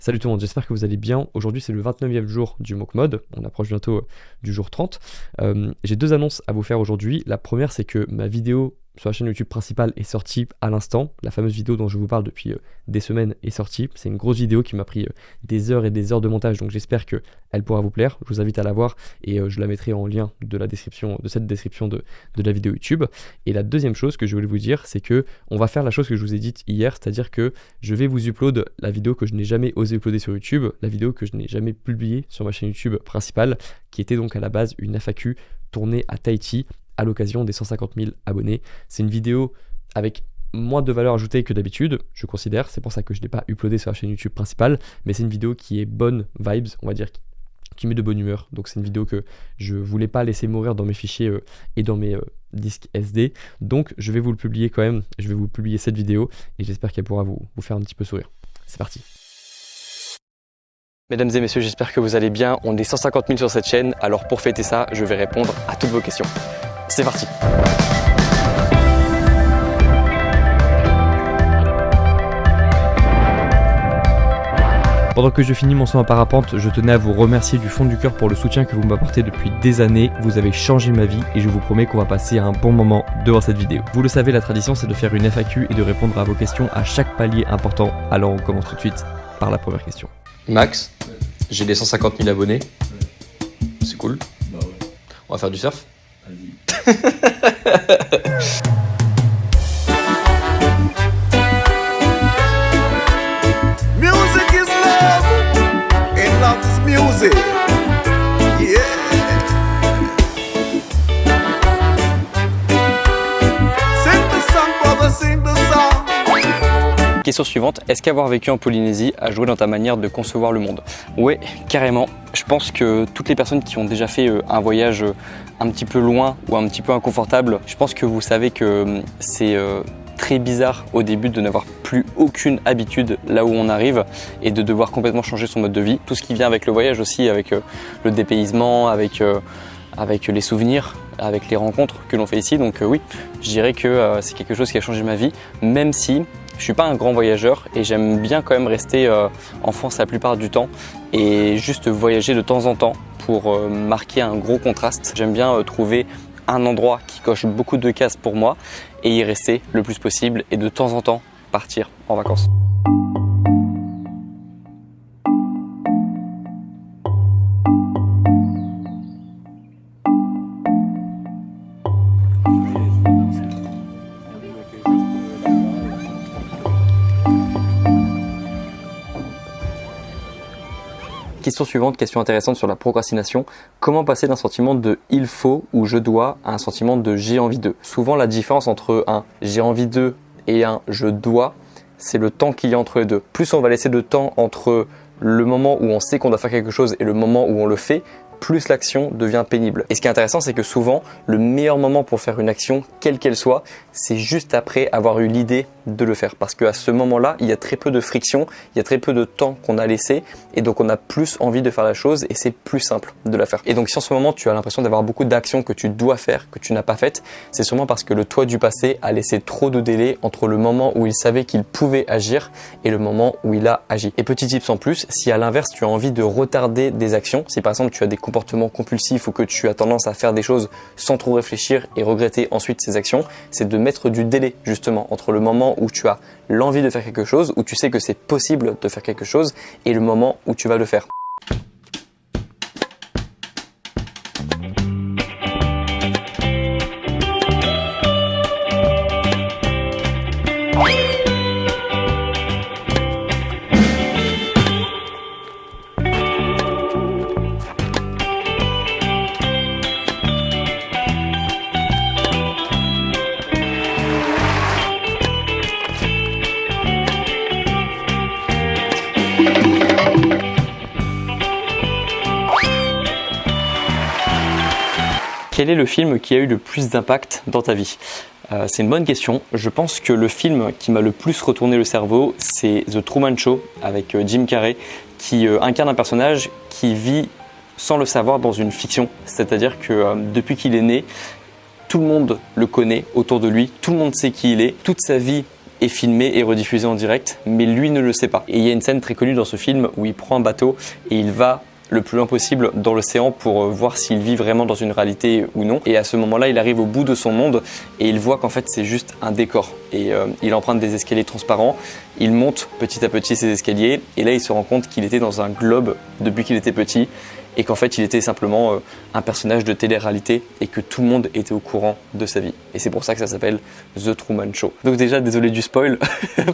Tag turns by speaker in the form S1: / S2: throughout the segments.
S1: Salut tout le monde, j'espère que vous allez bien. Aujourd'hui c'est le 29e jour du Mock Mode, on approche bientôt du jour 30. J'ai deux annonces à vous faire aujourd'hui. La première c'est que ma vidéo sur la chaîne YouTube principale est sortie à l'instant. La fameuse vidéo dont je vous parle depuis des semaines est sortie. C'est une grosse vidéo qui m'a pris des heures et des heures de montage, donc j'espère qu'elle pourra vous plaire. Je vous invite à la voir et je la mettrai en lien de cette description de la vidéo YouTube. Et la deuxième chose que je voulais vous dire, c'est que on va faire la chose que je vous ai dite hier, c'est-à-dire que je vais vous upload la vidéo que je n'ai jamais osé uploader sur YouTube, la vidéo que je n'ai jamais publiée sur ma chaîne YouTube principale, qui était donc à la base une FAQ tournée à Tahiti à l'occasion des 150 000 abonnés. C'est une vidéo avec moins de valeur ajoutée que d'habitude, je considère, c'est pour ça que je ne l'ai pas uploadée sur la chaîne YouTube principale, mais c'est une vidéo qui est bonne vibes, on va dire, qui met de bonne humeur. Donc c'est une vidéo que je voulais pas laisser mourir dans mes fichiers et dans mes disques SD, donc je vais vous le publier quand même, je vais vous publier cette vidéo et j'espère qu'elle pourra vous faire un petit peu sourire. C'est parti. Mesdames et messieurs, j'espère que vous allez bien. On est 150 000 sur cette chaîne, alors pour fêter ça, je vais répondre à toutes vos questions. C'est parti. Pendant que je finis mon saut en parapente, je tenais à vous remercier du fond du cœur pour le soutien que vous m'apportez depuis des années. Vous avez changé ma vie et je vous promets qu'on va passer un bon moment devant cette vidéo. Vous le savez, la tradition c'est de faire une FAQ et de répondre à vos questions à chaque palier important. Alors on commence tout de suite par la première question. Max, j'ai les 150 000 abonnés. C'est cool.
S2: Bah ouais.
S1: On va faire du surf.
S2: Vas-y.
S3: Music is love, and love is music. Yeah. Sing the song, brother, sing the song.
S1: Question suivante, est-ce qu'avoir vécu en Polynésie a joué dans ta manière de concevoir le monde? Ouais, carrément. Je pense que toutes les personnes qui ont déjà fait un voyage un petit peu loin ou un petit peu inconfortable, je pense que vous savez que c'est très bizarre au début de n'avoir plus aucune habitude là où on arrive et de devoir complètement changer son mode de vie. Tout ce qui vient avec le voyage aussi, avec le dépaysement, avec les souvenirs, avec les rencontres que l'on fait ici. Donc oui, je dirais que c'est quelque chose qui a changé ma vie, même si je suis pas un grand voyageur et j'aime bien quand même rester en France la plupart du temps et juste voyager de temps en temps pour marquer un gros contraste. J'aime bien trouver un endroit qui coche beaucoup de cases pour moi et y rester le plus possible et de temps en temps partir en vacances. Question suivante, question intéressante sur la procrastination. Comment passer d'un sentiment de « il faut » ou « je dois » à un sentiment de « j'ai envie de ». Souvent, la différence entre un « j'ai envie de » et un « je dois », c'est le temps qu'il y a entre les deux. Plus on va laisser de temps entre le moment où on sait qu'on doit faire quelque chose et le moment où on le fait, plus l'action devient pénible. Et ce qui est intéressant, c'est que souvent, le meilleur moment pour faire une action, quelle qu'elle soit, c'est juste après avoir eu l'idée de le faire. Parce qu'à ce moment-là, il y a très peu de friction, il y a très peu de temps qu'on a laissé et donc on a plus envie de faire la chose et c'est plus simple de la faire. Et donc si en ce moment, tu as l'impression d'avoir beaucoup d'actions que tu dois faire, que tu n'as pas faites, c'est sûrement parce que le toi du passé a laissé trop de délai entre le moment où il savait qu'il pouvait agir et le moment où il a agi. Et petit tips en plus, si à l'inverse, tu as envie de retarder des actions, si par exemple tu as des comportements compulsifs ou que tu as tendance à faire des choses sans trop réfléchir et regretter ensuite ces actions, c'est de mettre du délai justement entre le moment où tu as l'envie de faire quelque chose, où tu sais que c'est possible de faire quelque chose et le moment où tu vas le faire. Quel est le film qui a eu le plus d'impact dans ta vie? C'est une bonne question. Je pense que le film qui m'a le plus retourné le cerveau, c'est The Truman Show avec Jim Carrey, qui incarne un personnage qui vit sans le savoir dans une fiction. C'est-à-dire que depuis qu'il est né, tout le monde le connaît autour de lui, tout le monde sait qui il est. Toute sa vie est filmé et rediffusé en direct, mais lui ne le sait pas. Et il y a une scène très connue dans ce film où il prend un bateau et il va le plus loin possible dans l'océan pour voir s'il vit vraiment dans une réalité ou non. Et à ce moment-là, il arrive au bout de son monde et il voit qu'en fait c'est juste un décor. Et il emprunte des escaliers transparents, il monte petit à petit ces escaliers et là il se rend compte qu'il était dans un globe depuis qu'il était petit et qu'en fait il était simplement un personnage de télé-réalité et que tout le monde était au courant de sa vie. Et c'est pour ça que ça s'appelle The Truman Show. Donc déjà, désolé du spoil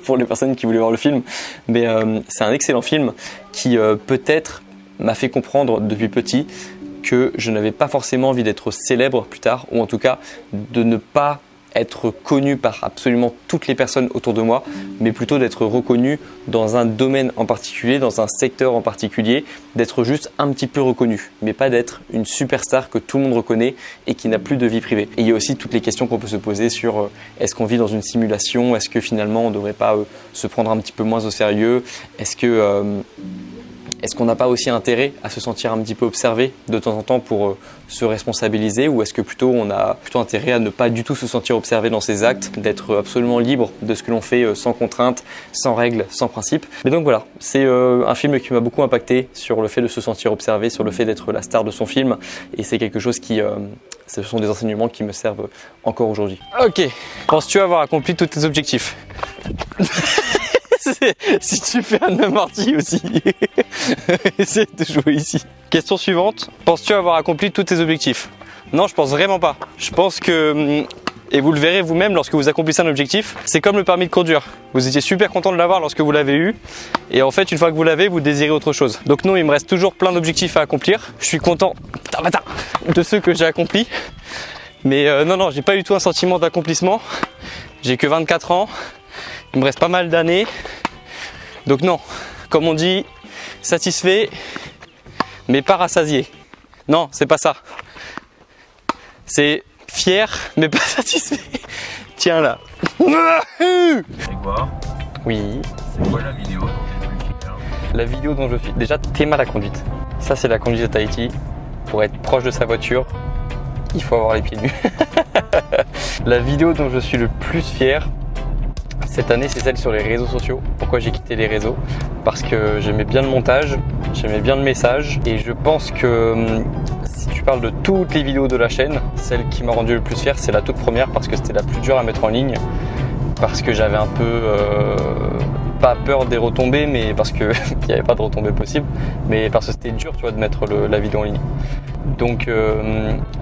S1: pour les personnes qui voulaient voir le film, mais c'est un excellent film qui peut-être m'a fait comprendre depuis petit que je n'avais pas forcément envie d'être célèbre plus tard, ou en tout cas de ne pas être connu par absolument toutes les personnes autour de moi, mais plutôt d'être reconnu dans un domaine en particulier, dans un secteur en particulier, d'être juste un petit peu reconnu, mais pas d'être une superstar que tout le monde reconnaît et qui n'a plus de vie privée. Et il y a aussi toutes les questions qu'on peut se poser sur est-ce qu'on vit dans une simulation, est-ce que finalement on ne devrait pas se prendre un petit peu moins au sérieux, est-ce qu'on n'a pas aussi intérêt à se sentir un petit peu observé de temps en temps pour se responsabiliser, ou est-ce que plutôt on a plutôt intérêt à ne pas du tout se sentir observé dans ses actes, d'être absolument libre de ce que l'on fait sans contrainte, sans règles, sans principe. Mais donc voilà, c'est un film qui m'a beaucoup impacté sur le fait de se sentir observé, sur le fait d'être la star de son film, et c'est quelque chose qui... ce sont des enseignements qui me servent encore aujourd'hui. Ok, penses-tu avoir accompli tous tes objectifs? Si tu fais un amorti aussi, essaie de jouer ici. Question suivante, penses-tu avoir accompli tous tes objectifs? Non, je pense vraiment pas. Je pense que, et vous le verrez vous-même lorsque vous accomplissez un objectif, c'est comme le permis de conduire. Vous étiez super content de l'avoir lorsque vous l'avez eu, et en fait une fois que vous l'avez, vous désirez autre chose. Donc non, il me reste toujours plein d'objectifs à accomplir. Je suis content de ceux que j'ai accomplis, mais non, j'ai pas du tout un sentiment d'accomplissement. J'ai que 24 ans. Il me reste pas mal d'années, donc non, comme on dit, satisfait, mais pas rassasié. Non, c'est pas ça. C'est fier, mais pas satisfait. Tiens là.
S2: Grégoire,
S1: Oui.
S2: c'est quoi la vidéo dont tu es le plus fier?
S1: La vidéo dont je suis... Déjà, t'aimes la conduite. Ça, c'est la conduite de Tahiti. Pour être proche de sa voiture, il faut avoir les pieds nus. La vidéo dont je suis le plus fier, cette année, c'est celle sur les réseaux sociaux. Pourquoi j'ai quitté les réseaux? Parce que j'aimais bien le montage, j'aimais bien le message, et je pense que si tu parles de toutes les vidéos de la chaîne, celle qui m'a rendu le plus fier, c'est la toute première, parce que c'était la plus dure à mettre en ligne, parce que j'avais un peu pas peur des retombées, mais parce qu'il n'y avait pas de retombées possibles, mais parce que c'était dur, tu vois, de mettre la vidéo en ligne. Donc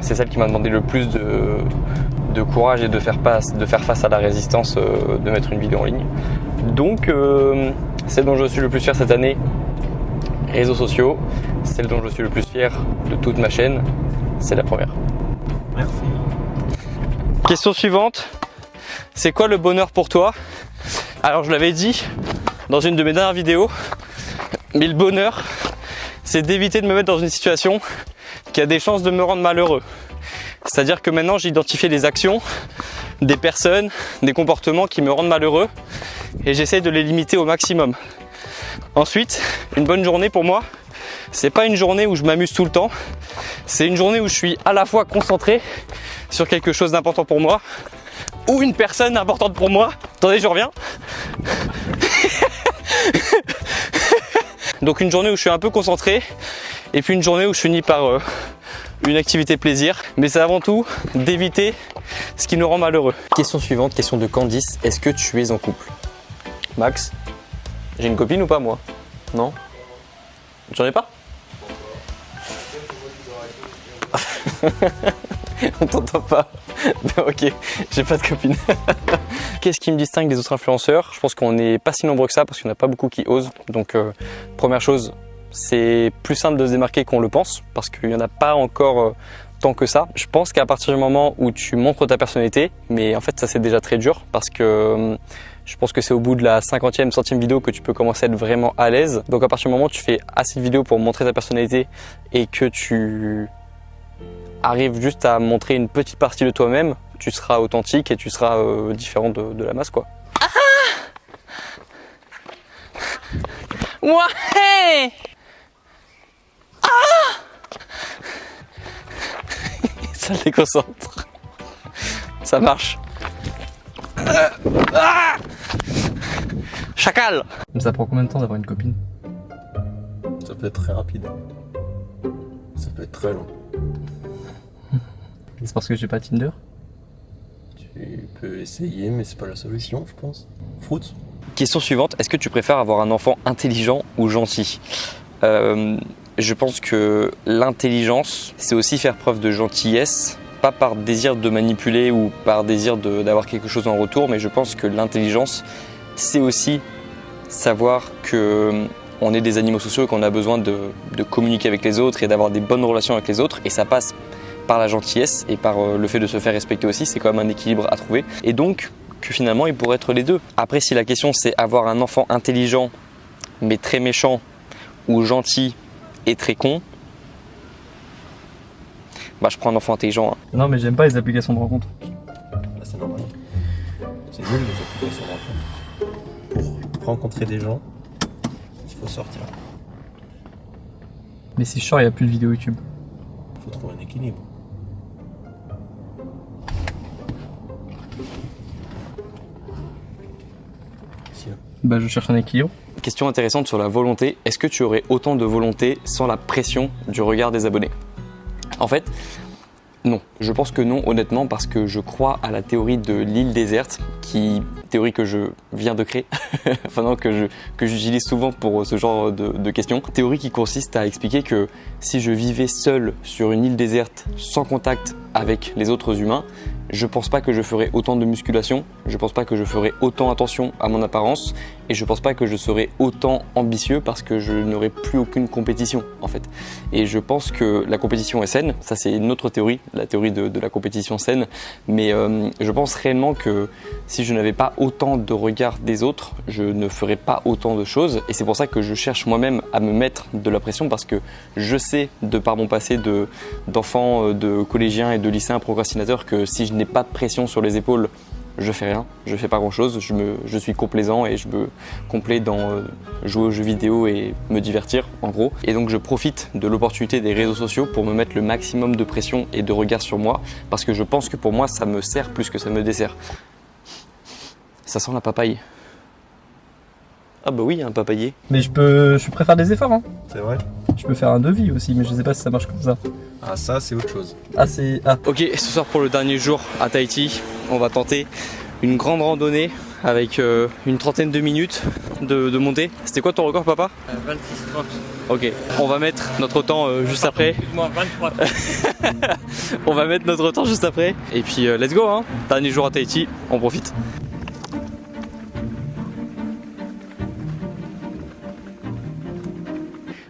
S1: c'est celle qui m'a demandé le plus de courage et de faire face à la résistance de mettre une vidéo en ligne. Donc celle dont je suis le plus fier cette année, réseaux sociaux. Celle dont je suis le plus fier de toute ma chaîne, c'est la première.
S2: Merci.
S1: Question suivante, c'est quoi le bonheur pour toi? Alors je l'avais dit dans une de mes dernières vidéos, mais le bonheur, c'est d'éviter de me mettre dans une situation qui a des chances de me rendre malheureux. C'est-à-dire que maintenant j'ai identifié des actions, des personnes, des comportements qui me rendent malheureux et j'essaie de les limiter au maximum. Ensuite, une bonne journée pour moi, c'est pas une journée où je m'amuse tout le temps, c'est une journée où je suis à la fois concentré sur quelque chose d'important pour moi ou une personne importante pour moi. Attendez, je reviens. Donc une journée où je suis un peu concentré et puis une journée où je finis par une activité plaisir, mais c'est avant tout d'éviter ce qui nous rend malheureux. Question suivante, question de Candice, est-ce que tu es en couple? Max, j'ai une copine ou pas moi? Non? J'en ai pas? On t'entend pas. Ok, j'ai pas de copine. Qu'est-ce qui me distingue des autres influenceurs? Je pense qu'on n'est pas si nombreux que ça parce qu'il n'y en a pas beaucoup qui osent. Donc première chose, c'est plus simple de se démarquer qu'on le pense parce qu'il n'y en a pas encore tant que ça. Je pense qu'à partir du moment où tu montres ta personnalité, mais en fait ça c'est déjà très dur parce que je pense que c'est au bout de la 50e, 100e vidéo que tu peux commencer à être vraiment à l'aise. Donc à partir du moment où tu fais assez de vidéos pour montrer ta personnalité et que tu arrives juste à montrer une petite partie de toi-même, tu seras authentique et tu seras différent de la masse quoi. Ouais. Ça le déconcentre. Ça marche. Chacal!
S4: Ça prend combien de temps d'avoir une copine?
S5: Ça peut être très rapide. Ça peut être très long.
S4: C'est parce que j'ai pas Tinder?
S5: Tu peux essayer, mais c'est pas la solution, je pense. Fruits.
S1: Question suivante, est-ce que tu préfères avoir un enfant intelligent ou gentil? Je pense que l'intelligence, c'est aussi faire preuve de gentillesse, pas par désir de manipuler ou par désir d'avoir quelque chose en retour, mais je pense que l'intelligence, c'est aussi savoir que on est des animaux sociaux et qu'on a besoin de communiquer avec les autres et d'avoir des bonnes relations avec les autres, et ça passe par la gentillesse et par le fait de se faire respecter aussi. C'est quand même un équilibre à trouver, et donc que finalement il pourrait être les deux. Après, si la question c'est avoir un enfant intelligent mais très méchant ou gentil et très con, bah je prends un enfant intelligent, hein.
S4: Non, mais j'aime pas les applications de rencontre.
S5: Bah, c'est normal. C'est nul les applications de rencontre. Pour rencontrer des gens, il faut sortir.
S4: Mais si je sors, il y a plus de vidéos YouTube.
S5: Il faut trouver un équilibre. Si, hein.
S4: Bah, je cherche un équilibre.
S1: Question intéressante sur la volonté. Est-ce que tu aurais autant de volonté sans la pression du regard des abonnés? En fait, non. Je pense que non, honnêtement, parce que je crois à la théorie de l'île déserte, théorie que je viens de créer, enfin non, que j'utilise souvent pour ce genre de questions. Théorie qui consiste à expliquer que si je vivais seul sur une île déserte, sans contact avec les autres humains, je pense pas que je ferais autant de musculation, je pense pas que je ferais autant attention à mon apparence, et je pense pas que je serais autant ambitieux parce que je n'aurais plus aucune compétition en fait. Et je pense que la compétition est saine, ça c'est une autre théorie, la théorie de la compétition saine, mais je pense réellement que si je n'avais pas autant de regard des autres, je ne ferais pas autant de choses, et c'est pour ça que je cherche moi-même à me mettre de la pression, parce que je sais de par mon passé d'enfant, de collégien et de lycéen procrastinateur que si je n'ai pas de pression sur les épaules, je fais rien, je fais pas grand chose, je suis complaisant et je me complais dans jouer aux jeux vidéo et me divertir en gros. Et donc je profite de l'opportunité des réseaux sociaux pour me mettre le maximum de pression et de regard sur moi, parce que je pense que pour moi ça me sert plus que ça me dessert. Ça sent la papaye. Ah bah oui, un papayer.
S4: Mais je préfère des efforts, hein.
S5: C'est vrai?
S4: Je peux faire un devis aussi, mais je sais pas si ça marche comme ça.
S5: Ah, ça, c'est autre chose.
S4: Ah, c'est... Ah.
S1: Ok, ce soir pour le dernier jour à Tahiti, on va tenter une grande randonnée avec une trentaine de minutes de montée. C'était quoi ton record, papa?
S2: 26-30.
S1: Ok, on va mettre notre temps juste après.
S2: Excuse-moi, 23.
S1: On va mettre notre temps juste après. Et puis let's go, hein. Dernier jour à Tahiti, on profite.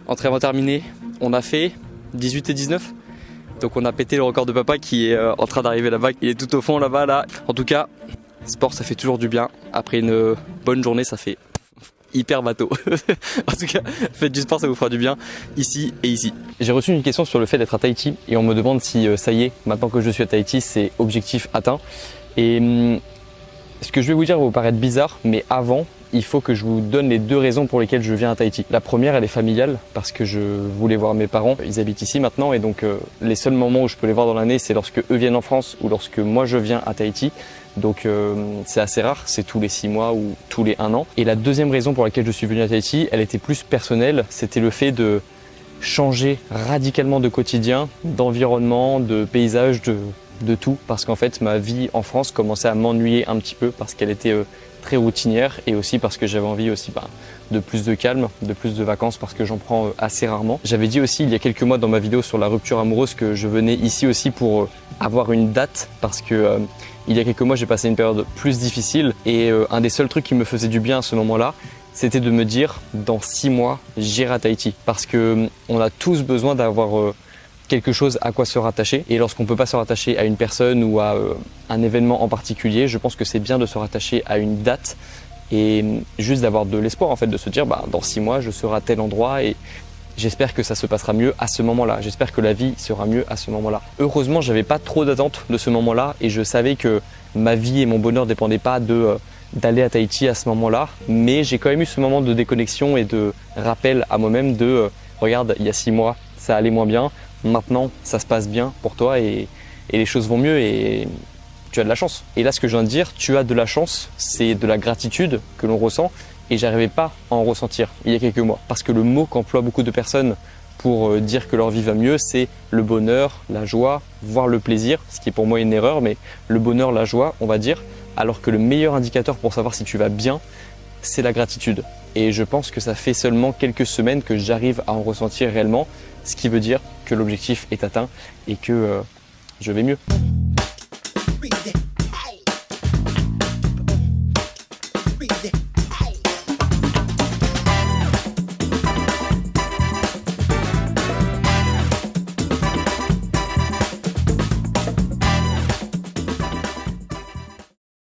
S1: Entraînement terminé, on a fait 18 et 19. Donc on a pété le record de papa qui est en train d'arriver là-bas. Il est tout au fond là-bas là. En tout cas, sport ça fait toujours du bien. Après une bonne journée, ça fait hyper bateau. En tout cas, faites du sport, ça vous fera du bien ici et ici. J'ai reçu une question sur le fait d'être à Tahiti et on me demande si ça y est, maintenant que je suis à Tahiti, c'est objectif atteint. Et ce que je vais vous dire va vous paraître bizarre, mais avant, il faut que je vous donne les deux raisons pour lesquelles je viens à Tahiti. La première, elle est familiale, parce que je voulais voir mes parents. Ils habitent ici maintenant, et donc les seuls moments où je peux les voir dans l'année, c'est lorsque eux viennent en France ou lorsque moi je viens à Tahiti. Donc c'est assez rare, c'est tous les 6 mois ou tous les 1 an. Et la deuxième raison pour laquelle je suis venu à Tahiti, elle était plus personnelle, c'était le fait de changer radicalement de quotidien, d'environnement, de paysage, de tout, parce qu'en fait ma vie en France commençait à m'ennuyer un petit peu parce qu'elle était très routinière, et aussi parce que j'avais envie aussi de plus de calme, de plus de vacances, parce que j'en prends assez rarement. J'avais dit aussi il y a quelques mois dans ma vidéo sur la rupture amoureuse que je venais ici aussi pour avoir une date, parce que il y a quelques mois j'ai passé une période plus difficile, et un des seuls trucs qui me faisait du bien à ce moment-là, c'était de me dire dans 6 mois j'irai à Tahiti, parce que on a tous besoin d'avoir quelque chose à quoi se rattacher, et lorsqu'on ne peut pas se rattacher à une personne ou à un événement en particulier, je pense que c'est bien de se rattacher à une date et juste d'avoir de l'espoir en fait, de se dire dans 6 mois je serai à tel endroit et j'espère que ça se passera mieux à ce moment-là, j'espère que la vie sera mieux à ce moment-là. Heureusement, j'avais pas trop d'attentes de ce moment-là et je savais que ma vie et mon bonheur ne dépendaient pas d'aller à Tahiti à ce moment-là, mais j'ai quand même eu ce moment de déconnexion et de rappel à moi-même de regarde, il y a 6 mois ça allait moins bien, maintenant ça se passe bien pour toi et les choses vont mieux et tu as de la chance. Et là, ce que je viens de dire, tu as de la chance, c'est de la gratitude que l'on ressent, et j'arrivais pas à en ressentir il y a quelques mois. Parce que le mot qu'emploient beaucoup de personnes pour dire que leur vie va mieux, c'est le bonheur, la joie, voire le plaisir, ce qui est pour moi une erreur, mais le bonheur, la joie, on va dire, alors que le meilleur indicateur pour savoir si tu vas bien, c'est la gratitude. Et je pense que ça fait seulement quelques semaines que j'arrive à en ressentir réellement, ce qui veut dire que l'objectif est atteint et que je vais mieux.